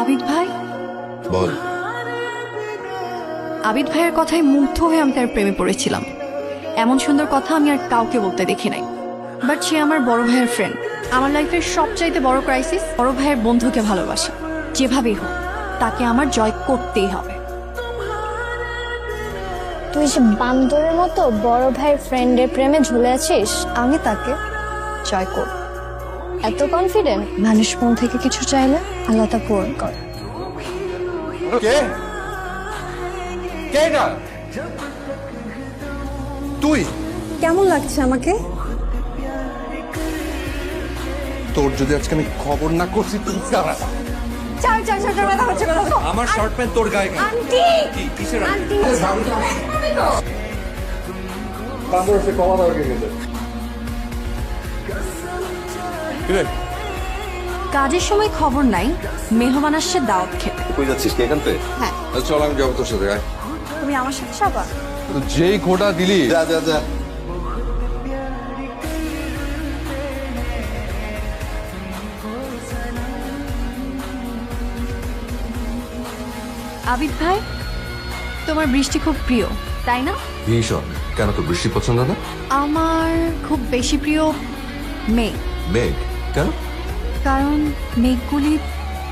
আবিদ ভাই, বল। আবিদ ভাইয়ের কথায় মুগ্ধ হয়ে আমি তার প্রেমে পড়েছিলাম। এমন সুন্দর কথা আমি আর কাউকে বলতে দেখি নাই। বাট সে আমার বড় ভাইয়ের ফ্রেন্ড। আমার লাইফের সবচাইতে বড় ক্রাইসিস, বড় ভাইয়ের বন্ধুকে ভালোবাসি। যেভাবেই হোক তাকে আমার জয় করতেই হবে। তুই যে বান্দরের মতো বড় ভাইয়ের ফ্রেন্ডের প্রেমে ঝুলে আছিস। আমি তাকে জয় করব। এত কনফিডেন্ট? মানুষ মন থেকে কিছু চাইলে আল্লাহ তা পূরণ করে। কে কে এটা? তুই? কেমন লাগছে আমাকে? তোর যদি আজকে আমি খবর না করছি তুই কারা? চার চার চার ব্যথা হচ্ছে কথা। আমার শার্ট প্যান্ট তোর গায়ে কেন? আন্টি কি কিসের আন্টি বান্দর সে কমা দাও গেছে। কিরে কাজের সময় খবর নাই, মেহমান আসছে দাওয়াত খেতে। কই যাচ্ছিস কি এখান থেকে? হ্যাঁ। চল আমি যাবো তোর সাথে। আয়। তুমি আমার সাথে যাবা? তো যেই খোটা দিলি যা যা যা। আবিদ ভাই, তোমার বৃষ্টি খুব প্রিয় তাই না? ভীষণ। কেন তোর বৃষ্টি পছন্দ না? আমার খুব বেশি প্রিয় মেঘ, মেঘ। কেন? কারণ মেঘগুলি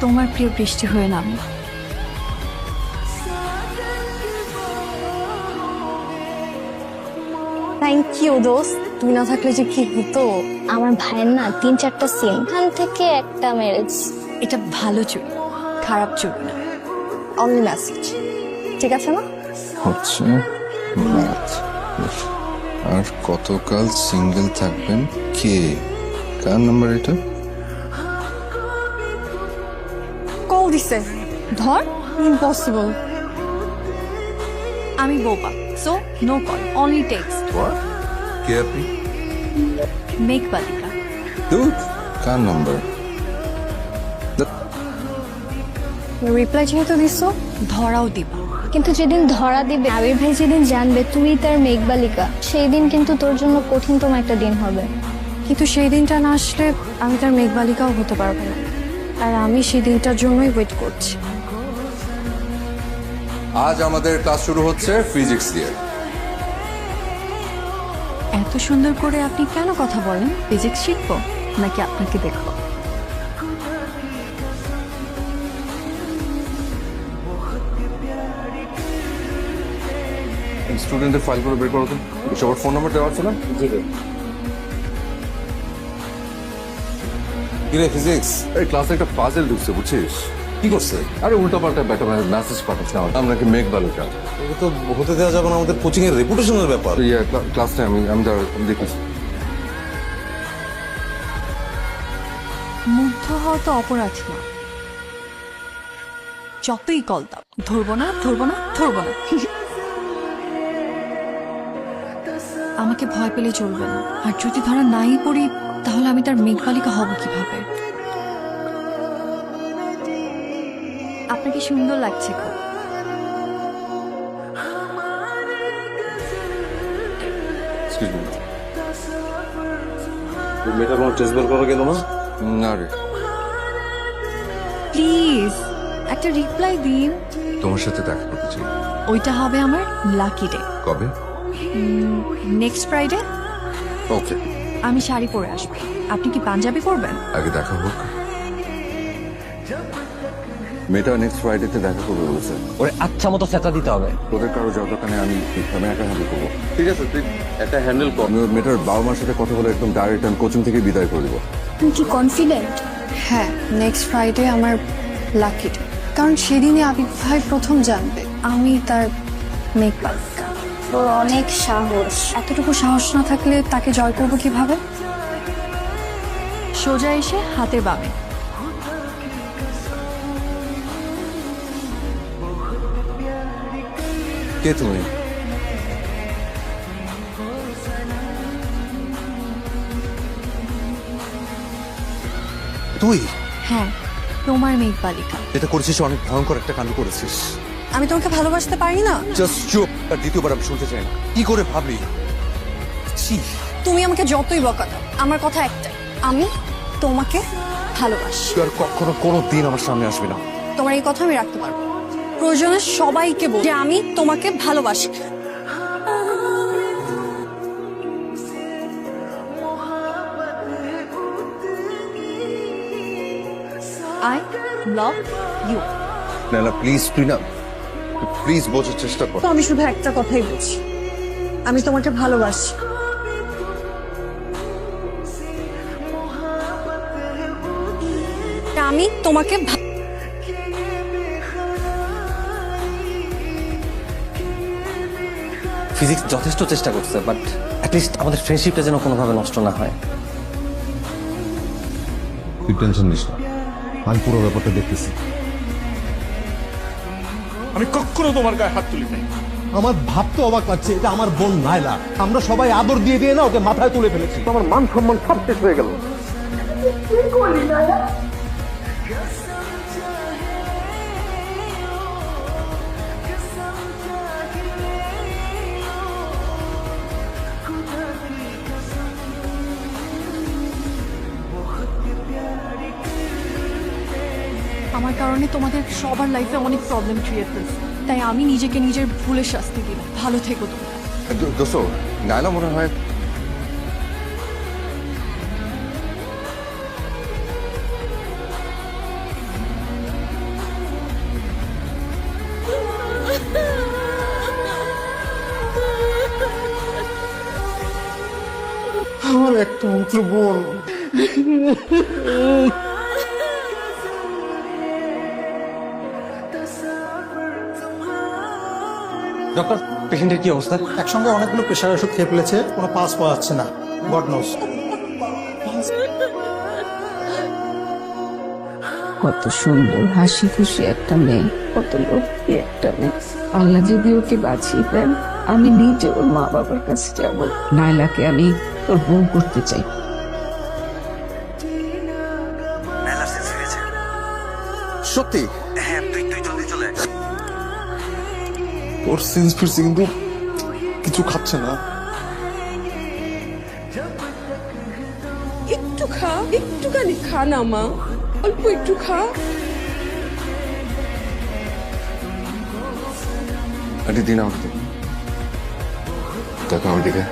তোমার প্রিয় বৃষ্টি হয়ে নামে। থ্যাংক ইউ দোস্ত। তুই না থাকলে যে কি হতো। আমার ভাইয়ের না 3-4টা সিম, এখান থেকে একটা ম্যারেজ। এটা ভালো চুরি, খারাপ চুরি না। অনলি মেসেজ, ঠিক আছে না? হচ্ছে ম্যাথ। আর কতকাল সিঙ্গেল থাকবেন? কে? কার নাম্বার এটা? কল দিছে, ধর। ইম্পসিবল। আমি বোবা, so no call, only text. What? কে আপনি? মেঘ বালিকা। দুধ। কার নাম্বার? রিপ্লাই যেহেতু দিছো, ধরাও দিবা। কিন্তু যেদিন ধরা দিবে, আবির ভাই যেদিন জানবে তুই তার মেঘবালিকা, সেই দিন কিন্তু তোর জন্য কঠিনতম একটা দিন হবে। কিন্তু সেই দিনটা না আসলে আমি তার মেঘবালিকাও হতে পারবো না। আর আমি সেই দিনটার জন্যই ওয়েট করছি। আজ আমাদের ক্লাস শুরু হচ্ছে ফিজিক্স দিয়ে। এত সুন্দর করে আপনি কেন কথা বলেন? ফিজিক্স শিখবো নাকি আপনাকে দেখবো? স্টুডেন্টের ফাইলগুলো বের করো তো। সবার ফোন নাম্বার দেওয়া আছে না? জি রে। কিরে ফিজিক্স, এই ক্লাসে একটা পাজল ঢুকছে বুঝছিস? কি করছে? আরে উল্টো পাল্টা ব্যাটা মেসেজ পাঠাচ্ছে আমরা কি মেঘ বালুকা। এটা তো হতে দেওয়া যাবে না, আমাদের কোচিং এর রেপুটেশনের ব্যাপার। ক্লাসটা আমি দেখেছি। মুগ্ধ হওয়া তো অপরাধ না। যতই কল দাও, ধরবো না ধরবো না ধরবো না। আমাকে ভয় পেলে চলবে না। আর যদি ধরা নাই পড়ি, তাহলে আমি তার মেঘবালিকা হব কিভাবে? আপনাকে সুন্দর লাগছে খুব। Excuse me. মেয়েটা কোনো টেস্ট বের করা গেল না? না রে, প্লিজ একটা রিপ্লাই দিন। তোমার সাথে দেখা করতে চাই। ওইটা হবে আমার লাকি ডে। কবে? Next Friday. ওকে। আমি শাড়ি পরে আসবো। আপনি কি পাঞ্জাবি পরবেন? আগে দেখা হোক। মেয়েটা নেক্সট ফ্রাইডেতে দেখা করবে বলেছে। ওরে আচ্ছা মতো সেটা দিতে হবে। তোদের কারো যাওয়ার দোকানে আমি একা হ্যান্ডেল করবো। ঠিক আছে, তুই একটা হ্যান্ডেল কর। আমি ওর মেয়েটার বাবা মার সাথে কথা বলে একদম ডাইরেক্ট আমি কোচিং থেকে বিদায় করে দেবো। তুই কি কনফিডেন্ট? হ্যাঁ, নেক্সট ফ্রাইডে আমার লাকি ডে। কারণ সেদিনই আবিদ ভাই প্রথম জানবে আমি তার মেঘবালিকা। তোর অনেক সাহস। এতটুকু সাহস না থাকলে তাকে জয় করবো কিভাবে? সোজা এসে হাতের বামে। কে তুমি? তুই হ্যাঁ, তোমার মেঘবালিকা। এটা করেছিস, অনেক ভয়ঙ্কর একটা কাণ্ড করেছিস। আমি তোমাকে ভালোবাসতে পারি না। জাস্ট চুপ। আর দ্বিতীয়বার আমি শুনতে চাই না। কি করে ভাবলি? ছি। তুমি আমাকে যতই বকা দাও, আমার কথা একটাই, আমি তোমাকে ভালোবাসি। তুই আর কখনো কোনো দিন আমার সামনে আসবি না। তোমার এই কথা আমি রাখতে পারবো। প্রয়োজনে সবাইকে বল যে আমি তোমাকে ভালোবাসি। I love you. Naila please, তুই না প্লিজ বোঝার চেষ্টা কর। তো আমি শুধু একটা কথাই বলছি, আমি তোমাকে ভালোবাসি। আমি তোমাকে ফিজিক্স যথেষ্ট চেষ্টা করছে, বাট অ্যাটলিস্ট আমাদের ফ্রেন্ডশিপটা যেন কোনোভাবে নষ্ট না হয়। তুই টেনশন নিস না, আমি পুরো ব্যাপারটা দেখতেছি। আমি কখনো তোমার গায়ে হাত তুলি নাই। আমার ভাবতে অবাক লাগছে, এটা আমার বোন নাইলা। আমরা সবাই আদর দিয়ে দিয়ে না ওকে মাথায় তুলে ফেলেছি। আমার মান সম্মান সব শেষ হয়ে গেল। আমার কারণে তোমাদের সবার লাইফে অনেক প্রবলেম ক্রিয়েট হয়েছে, তাই আমি নিজেকে নিজের ভুলের শাস্তি দিলাম। ভালো থেকো তুমি। দোস্ত, নাইলা মনে হয় আমার একটা মাত্র বোন। ডক্টর, পেশেন্টের কি অবস্থা? একসঙ্গে অনেকগুলো প্রেশার ওষুধ খেয়ে ফেলেছে, কোনো পাস পাওয়া যাচ্ছে না। God knows. কত সুন্দর হাসি খুশি একটা মেয়ে, কত লক্ষ্মী একটা মেয়ে। আল্লাহ যদি ওকে বাঁচিয়ে দেন, আমি নিজে ওর মা বাবার কাছে যাব। নাইলাকে আমি তোর বউ করতে চাই। সত্যি ওর সেন্স ফিরছে, কিন্তু কিছু খাচ্ছে না। একটু খা, একটুখানি খা না মা, অল্প একটু খা। আরে দিন আমাকে দেখো, দেখো আমার দিকে।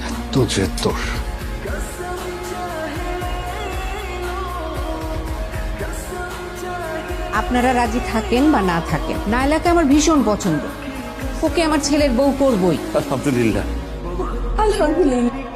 এত জেদ তোর। আপনারা রাজি থাকেন বা না থাকেন, নাইলাকে আমার ভীষণ পছন্দ। ওকে আমার ছেলের বউ করবই। আলহামদুলিল্লাহ। আলহামদুলিল্লাহ।